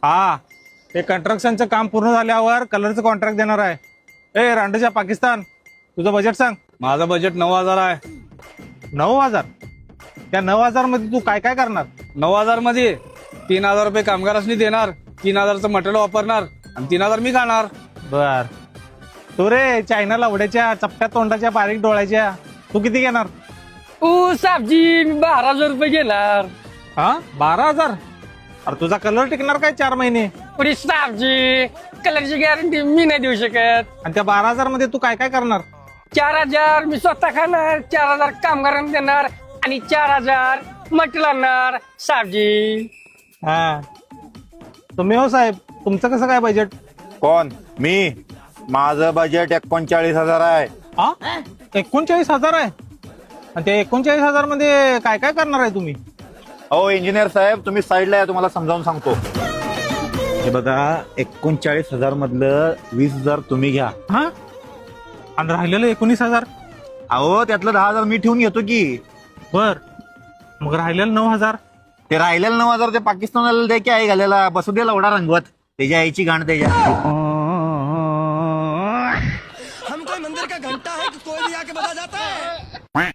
हा, ते कंस्ट्रक्शनचं काम पूर्ण झाल्यावर कलरचं कॉन्ट्रॅक्ट देणार आहे. ए रांडेच्या पाकिस्तान, तुझं बजेट सांग. माझं बजेट 9,000 आहे. 9,000? त्या 9,000 मध्ये तू काय काय करणार? 9,000 मध्ये 3,000 रुपये कामगारांनी देणार, 3,000चं मटेरियल वापरणार आणि 3,000 मी खाणार. बर. तू रे चायना लावड्याच्या चपट्या तोंडाच्या बारीक डोळ्याच्या, तू किती घेणार? साबजी 12,000 रुपये घेणार. हा, 12,000? अरे तुझा कलर टिकणार काय 4 महिने? पुढे साबजी कलरची गॅरंटी मी नाही देऊ शकत. आणि त्या 12,000 मध्ये तू काय काय करणार? 4,000 मी स्वतः खाणार, 4,000 कामगारांना देणार आणि 4,000 मटेरियल आणणार. साबजी हा, तुम्ही हो साहेब, तुमचं कसं काय बजेट? कोण? मी? माझं बजेट 39,000 आहे. हा, 39,000 आहे? आणि त्या 39,000 मध्ये काय काय करणार आहे तुम्ही? अहो इंजिनियर साहेब, तुम्ही साईडला या, तुम्हाला समजावून सांगतो. हे बघा, 39,000 मधलं 20,000 तुम्ही घ्या. हा, आणि राहिलेलं 19,000? अहो त्यातलं 10,000 मी ठेवून घेतो की. बर, मग राहिलेलं 9,000? ते राहिलेलं 9,000 ते पाकिस्तानाला द्या की आई घालायला. बसू दे लवडा रंगवत, त्याच्या आईची गाण त्याच्या. हम कोई मंदिर का घंटा है कि कोई भी आके बजा जाता है.